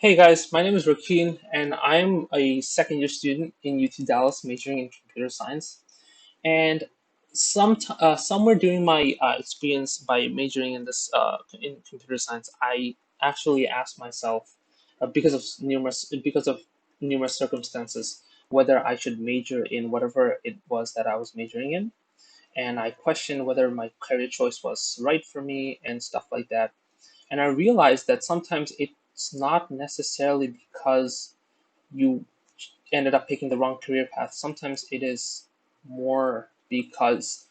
Hey guys, my name is Rakeen, and I'm a second year student in UT Dallas majoring in computer science. And somewhere during my experience by majoring in this in computer science, I actually asked myself, because of numerous circumstances, whether I should major in whatever it was that I was majoring in, and I questioned whether my career choice was right for me and stuff like that. And I realized that sometimes it's not necessarily because you ended up picking the wrong career path. Sometimes it is more because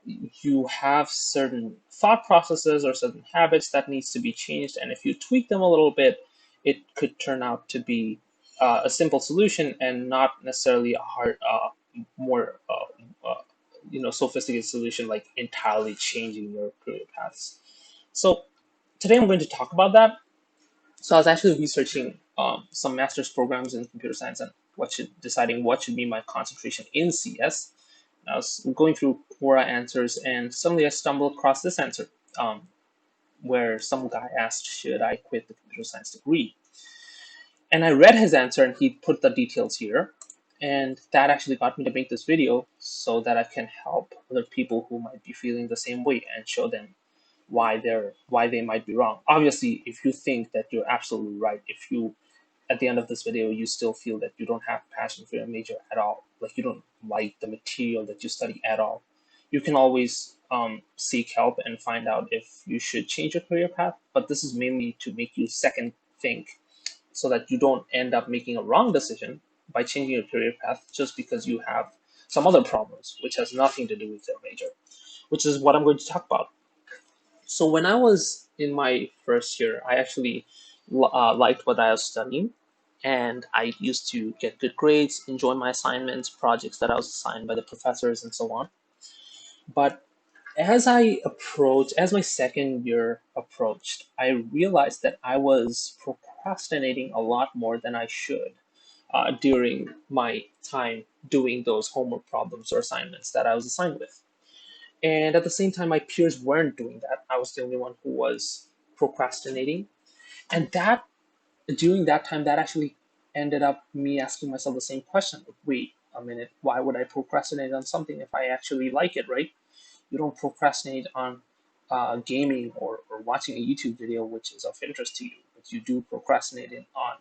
you have certain thought processes or certain habits that needs to be changed, and if you tweak them a little bit, it could turn out to be a simple solution and not necessarily a hard, more sophisticated solution like entirely changing your career paths. So today I'm going to talk about that. So I was actually researching some master's programs in computer science and deciding what should be my concentration in CS. I was going through Quora answers and suddenly I stumbled across this answer, um, where some guy asked, "Should I quit the computer science degree?" And I read his answer and he put the details here. And that actually got me to make this video so that I can help other people who might be feeling the same way and show them why they might be wrong. Obviously, if you think that you're absolutely right, if you at the end of this video you still feel that you don't have passion for your major at all, like you don't like the material that you study at all, you can always seek help and find out if you should change your career path. But this is mainly to make you second think so that you don't end up making a wrong decision by changing your career path just because you have some other problems which has nothing to do with your major, which is what I'm going to talk about. So when I was in my first year, I actually liked what I was studying, and I used to get good grades, enjoy my assignments, projects that I was assigned by the professors, and so on. But as my second year approached, I realized that I was procrastinating a lot more than I should during my time doing those homework problems or assignments that I was assigned with. And at the same time, my peers weren't doing that. I was the only one who was procrastinating. And that during that time, that actually ended up me asking myself the same question. Like, wait a minute, why would I procrastinate on something if I actually like it, right? You don't procrastinate on gaming or watching a YouTube video which is of interest to you, but you do procrastinate on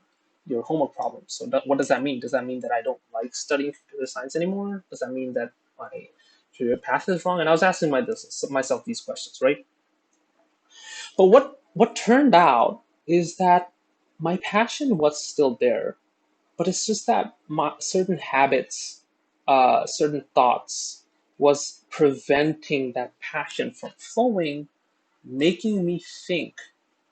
your homework problems. So what does that mean? Does that mean that I don't like studying computer science anymore? Does that mean that my career path is wrong? And I was asking myself these questions, right? But what turned out is that my passion was still there, but it's just that certain habits, certain thoughts was preventing that passion from flowing, making me think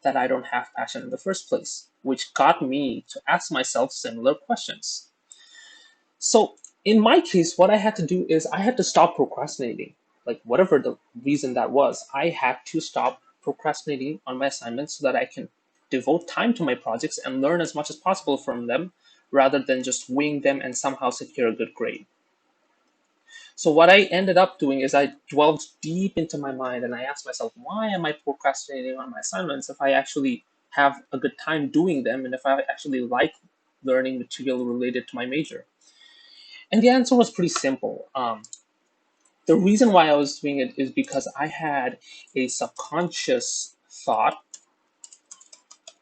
that I don't have passion in the first place, which got me to ask myself similar questions. So in my case, what I had to do is I had to stop procrastinating. Like whatever the reason that was, I had to stop procrastinating on my assignments so that I can devote time to my projects and learn as much as possible from them rather than just wing them and somehow secure a good grade. So what I ended up doing is I dwelled deep into my mind and I asked myself, why am I procrastinating on my assignments if I actually have a good time doing them and if I actually like learning material related to my major? And the answer was pretty simple. The reason why I was doing it is because I had a subconscious thought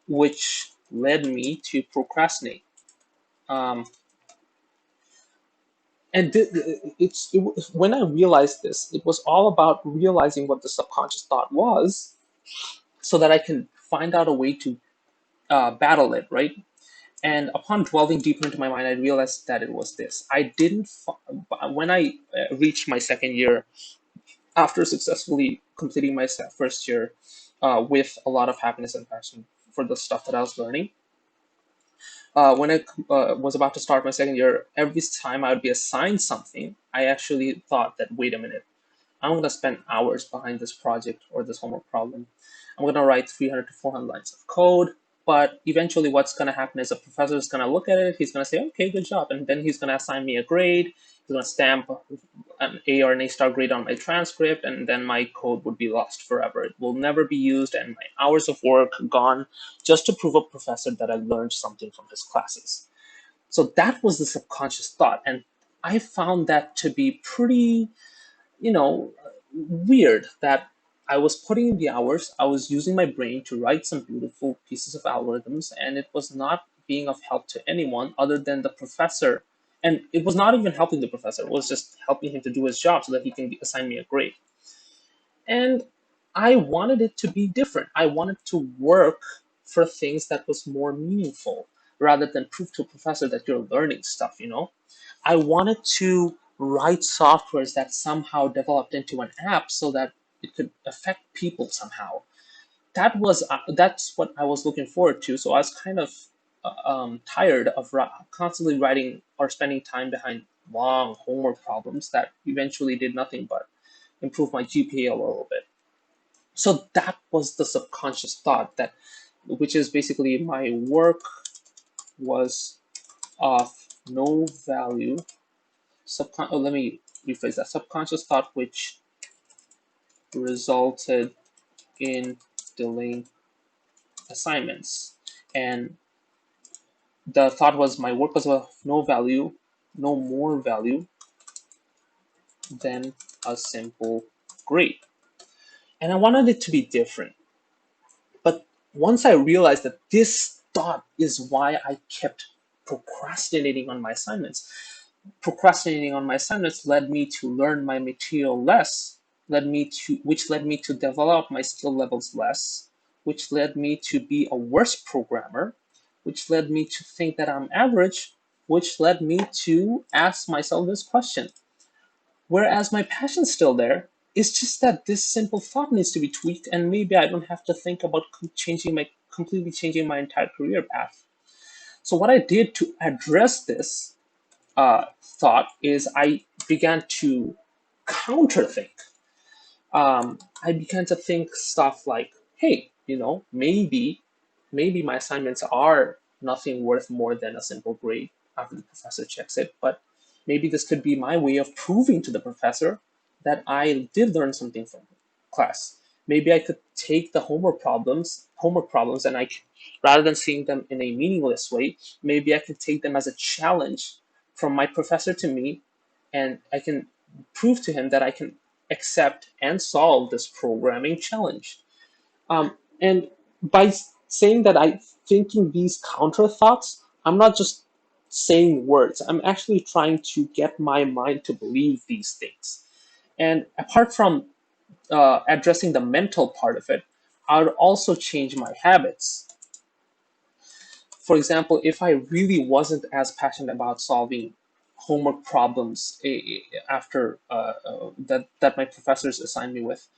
which led me to procrastinate. Um, when I realized this, it was all about realizing what the subconscious thought was so that I can find out a way to battle it, right? And upon delving deeper into my mind, I realized that it was this. When I reached my second year after successfully completing my first year with a lot of happiness and passion for the stuff that I was learning. When I was about to start my second year, every time I would be assigned something, I actually thought that, wait a minute, I'm going to spend hours behind this project or this homework problem. I'm going to write 300 to 400 lines of code. But eventually, what's going to happen is a professor is going to look at it. He's going to say, okay, good job. And then he's going to assign me a grade. gonna stamp an A or an A star grade on my transcript, and then my code would be lost forever. It will never be used, and my hours of work gone just to prove a professor that I learned something from his classes. So that was the subconscious thought, and I found that to be pretty, you know, weird that I was putting in the hours, I was using my brain to write some beautiful pieces of algorithms, and it was not being of help to anyone other than the professor. And it was not even helping the professor, it was just helping him to do his job so that he can assign me a grade. And I wanted it to be different. I wanted to work for things that was more meaningful rather than prove to a professor that you're learning stuff. I wanted to write softwares that somehow developed into an app so that it could affect people somehow. That's what I was looking forward to. So I was kind of tired of constantly writing or spending time behind long homework problems that eventually did nothing but improve my GPA a little bit. So that was the subconscious thought that, which is basically my work was of no value. Let me rephrase that. Subconscious thought which resulted in delaying assignments. And the thought was my work was of no value, no more value than a simple grade. And I wanted it to be different. But once I realized that this thought is why I kept procrastinating on my assignments, procrastinating on my assignments led me to learn my material less, which led me to develop my skill levels less, which led me to be a worse programmer, which led me to think that I'm average, which led me to ask myself this question. Whereas my passion's still there, it's just that this simple thought needs to be tweaked, and maybe I don't have to think about completely changing my entire career path. So what I did to address this thought is I began to counterthink. I began to think stuff like, hey, maybe my assignments are nothing worth more than a simple grade after the professor checks it, but maybe this could be my way of proving to the professor that I did learn something from class. Maybe I could take the homework problems, and rather than seeing them in a meaningless way, maybe I could take them as a challenge from my professor to me, and I can prove to him that I can accept and solve this programming challenge. And by saying that I'm thinking these counter thoughts, I'm not just saying words. I'm actually trying to get my mind to believe these things. And apart from addressing the mental part of it, I would also change my habits. For example, if I really wasn't as passionate about solving homework problems after that my professors assigned me with,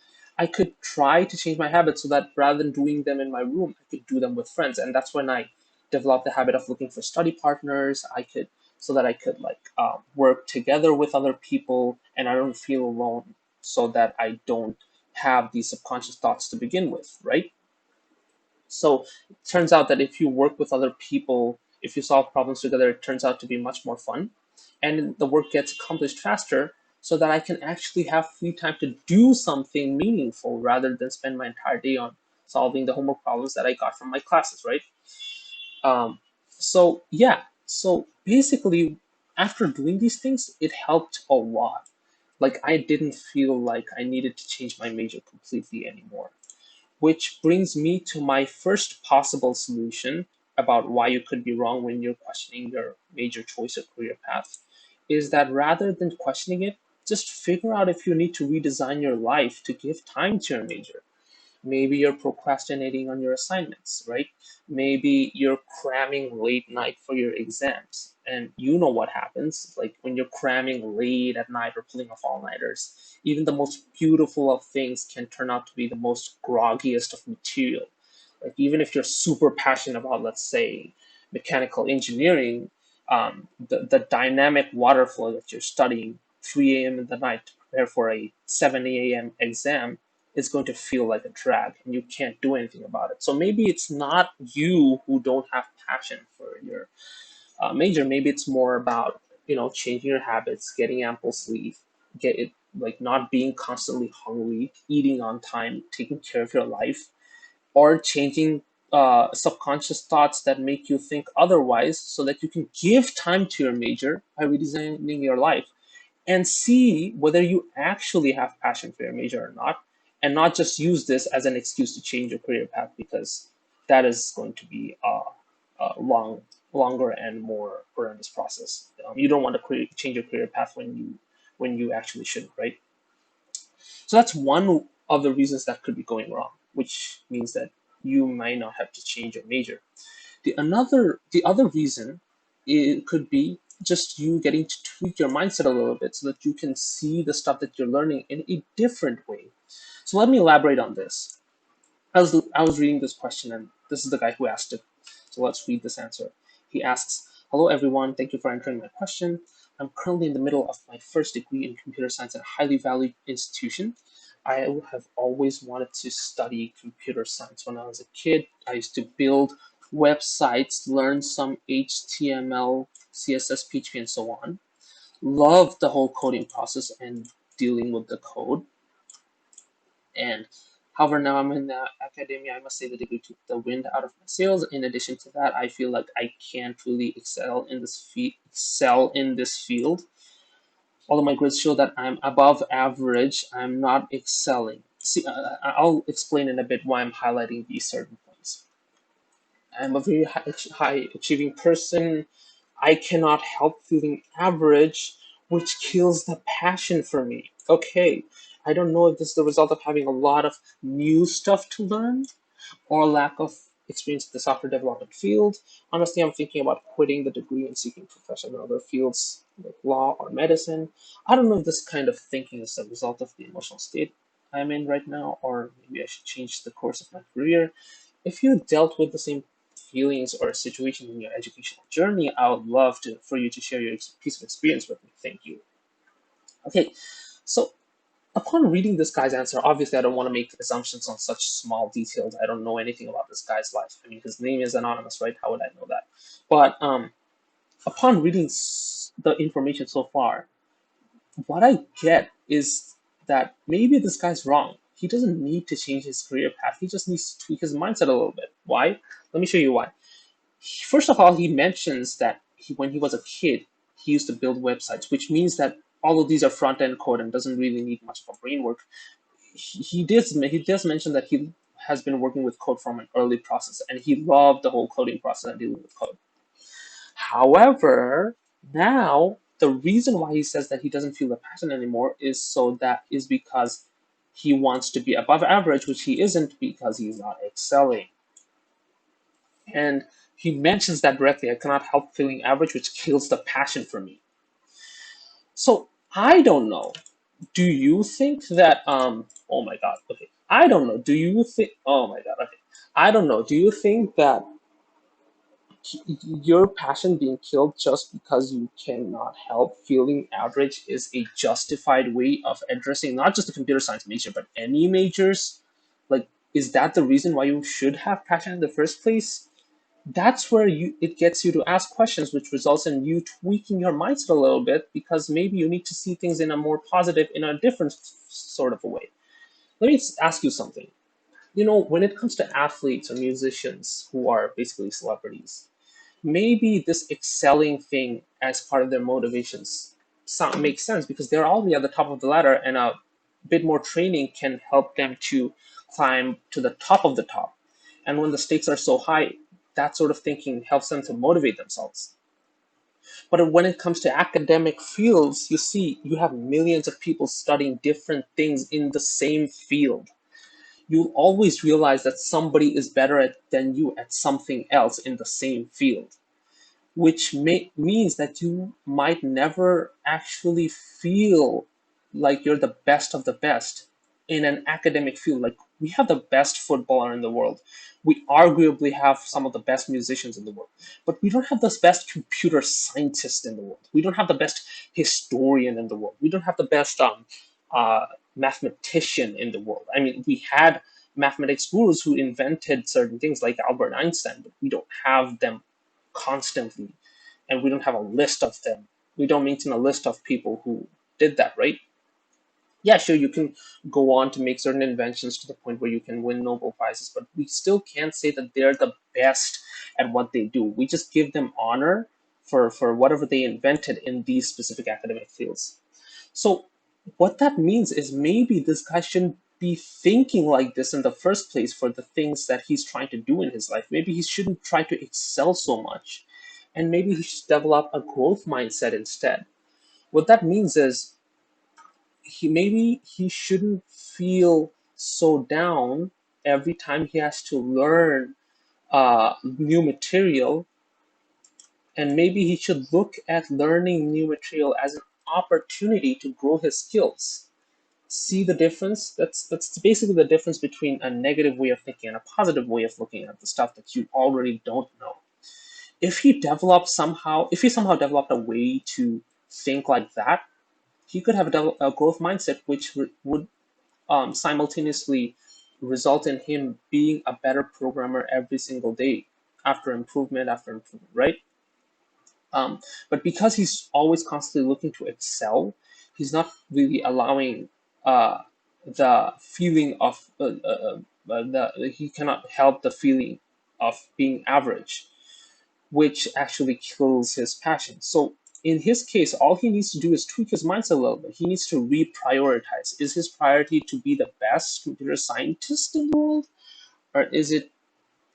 I could try to change my habits so that rather than doing them in my room, I could do them with friends. And that's when I developed the habit of looking for study partners. So that I could work together with other people, and I don't feel alone, so that I don't have these subconscious thoughts to begin with, right? So it turns out that if you work with other people, if you solve problems together, it turns out to be much more fun. And the work gets accomplished faster so that I can actually have free time to do something meaningful rather than spend my entire day on solving the homework problems that I got from my classes, right? Um, so, yeah. So basically, after doing these things, it helped a lot. Like, I didn't feel like I needed to change my major completely anymore. Which brings me to my first possible solution about why you could be wrong when you're questioning your major choice or career path is that rather than questioning it, just figure out if you need to redesign your life to give time to your major. Maybe you're procrastinating on your assignments, right? Maybe you're cramming late night for your exams. And you know what happens. Like when you're cramming late at night or pulling off all nighters, even the most beautiful of things can turn out to be the most groggiest of material. Like even if you're super passionate about, let's say, mechanical engineering, the dynamic water flow that you're studying 3 a.m. in the night to prepare for a 7 a.m. exam is going to feel like a drag and you can't do anything about it. So maybe it's not you who don't have passion for your major. Maybe it's more about changing your habits, getting ample sleep, get it like not being constantly hungry, eating on time, taking care of your life, or changing subconscious thoughts that make you think otherwise so that you can give time to your major by redesigning your life and see whether you actually have passion for your major or not, and not just use this as an excuse to change your career path because that is going to be a longer and more horrendous process. You don't want to change your career path when you actually shouldn't, right? So that's one of the reasons that could be going wrong, which means that you might not have to change your major. The other reason it could be just you getting to tweak your mindset a little bit so that you can see the stuff that you're learning in a different way. So let me elaborate on this. I was reading this question, and this is the guy who asked it. So let's read this answer. He asks, "Hello everyone, thank you for answering my question. I'm currently in the middle of my first degree in computer science at a highly valued institution. I have always wanted to study computer science. When I was a kid, I used to build websites, learn some HTML, CSS, PHP, and so on. Loved the whole coding process and dealing with the code. And however, now I'm in the academia, I must say the degree took the wind out of my sails. In addition to that, I feel like I can't really excel in this field. Although my grades show that I'm above average, I'm not excelling. See, I'll explain in a bit why I'm highlighting these certain points. I'm a very high achieving person. I cannot help feeling average, which kills the passion for me. Okay, I don't know if this is the result of having a lot of new stuff to learn or lack of experience in the software development field. Honestly, I'm thinking about quitting the degree and seeking profession in other fields like law or medicine. I don't know if this kind of thinking is a result of the emotional state I'm in right now, or maybe I should change the course of my career. If you dealt with the same feelings or situation in your educational journey, I would love for you to share your piece of experience with me. Thank you. Okay, so upon reading this guy's answer, obviously I don't want to make assumptions on such small details. I don't know anything about this guy's life. I mean, his name is anonymous, right? How would I know that? But upon reading the information so far, what I get is that maybe this guy's wrong. He doesn't need to change his career path. He just needs to tweak his mindset a little bit. Why? Let me show you why. First of all, he mentions that when he was a kid, he used to build websites, which means that although these are front end code and doesn't really need much of a brain work, he does mention that he has been working with code from an early process and he loved the whole coding process and dealing with code. However, now the reason why he says that he doesn't feel the passion anymore is because he wants to be above average, which he isn't because he's not excelling. And he mentions that directly. I cannot help feeling average, which kills the passion for me. So I don't know. Do you think that oh my god, okay. I don't know. Do you think oh my god, okay. I don't know. Do you think that your passion being killed just because you cannot help feeling average is a justified way of addressing not just the computer science major, but any majors? Like, is that the reason why you should have passion in the first place? That's where it gets you to ask questions, which results in you tweaking your mindset a little bit because maybe you need to see things in a more positive, in a different sort of a way. Let me ask you something. When it comes to athletes or musicians who are basically celebrities, maybe this excelling thing as part of their motivations makes sense because they're already at the top of the ladder, and a bit more training can help them to climb to the top of the top. And when the stakes are so high, that sort of thinking helps them to motivate themselves. But when it comes to academic fields, you see, you have millions of people studying different things in the same field. You'll always realize that somebody is better than you at something else in the same field, which means that you might never actually feel like you're the best of the best in an academic field. Like, we have the best footballer in the world. We arguably have some of the best musicians in the world, but we don't have the best computer scientist in the world. We don't have the best historian in the world. We don't have the best uh, mathematician in the world. I mean, we had mathematics gurus who invented certain things like Albert Einstein, but we don't have them constantly, and we don't have a list of them maintain a list of people who did that, right? Yeah, sure, you can go on to make certain inventions to the point where you can win Nobel Prizes, but we still can't say that they're the best at what they do. We just give them honor for whatever they invented in these specific academic fields. So what that means is maybe this guy shouldn't be thinking like this in the first place for the things that he's trying to do in his life. Maybe he shouldn't try to excel so much. And maybe he should develop a growth mindset instead. What that means is he shouldn't feel so down every time he has to learn new material, and maybe he should look at learning new material as an opportunity to grow his skills. See the difference? That's basically the difference between a negative way of thinking and a positive way of looking at the stuff that you already don't know. If he somehow developed a way to think like that, he could have a growth mindset, which would simultaneously result in him being a better programmer every single day, after improvement, right? But because he's always constantly looking to excel, he's not really allowing uh, the feeling of he cannot help the feeling of being average, which actually kills his passion. So in his case, all he needs to do is tweak his mindset a little bit. He needs to reprioritize. Is his priority to be the best computer scientist in the world, or is it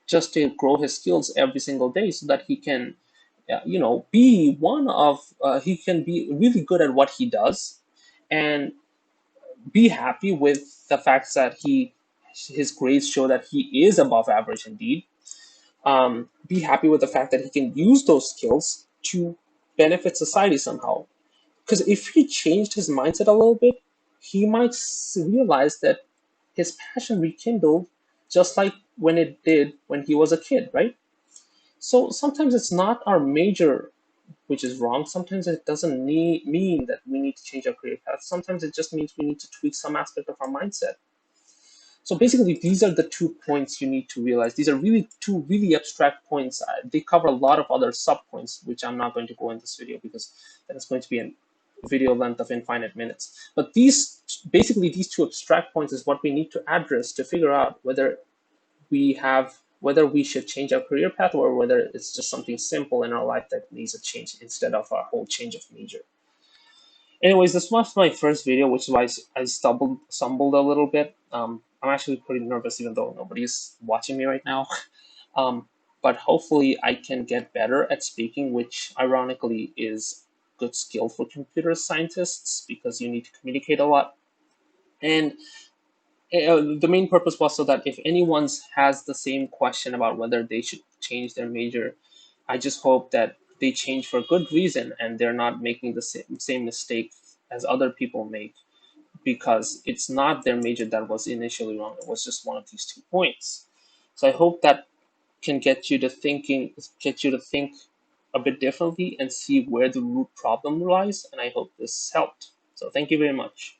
just to grow his skills every single day so that he can, be he can be really good at what he does, and be happy with the fact that his grades show that he is above average indeed. Be happy with the fact that he can use those skills to benefit society somehow. Because if he changed his mindset a little bit, he might realize that his passion rekindled just like when it did when he was a kid, right? So sometimes it's not our major which is wrong. Sometimes it doesn't mean that we need to change our career path. Sometimes it just means we need to tweak some aspect of our mindset. So basically, these are the 2 points you need to realize. These are really two really abstract points. They cover a lot of other subpoints, which I'm not going to go in this video because that is going to be a video length of infinite minutes. But these two abstract points is what we need to address to figure out whether we should change our career path or whether it's just something simple in our life that needs a change instead of a whole change of major. Anyways, this was my first video, which is why I stumbled a little bit. I'm actually pretty nervous, even though nobody's watching me right now. Um, but hopefully, I can get better at speaking, which ironically is good skill for computer scientists because you need to communicate a lot. And the main purpose was so that if anyone has the same question about whether they should change their major, I just hope that they change for good reason and they're not making the same mistake as other people make, because it's not their major that was initially wrong. It was just one of these 2 points. So I hope that can get you to think a bit differently and see where the root problem lies. And I hope this helped. So thank you very much.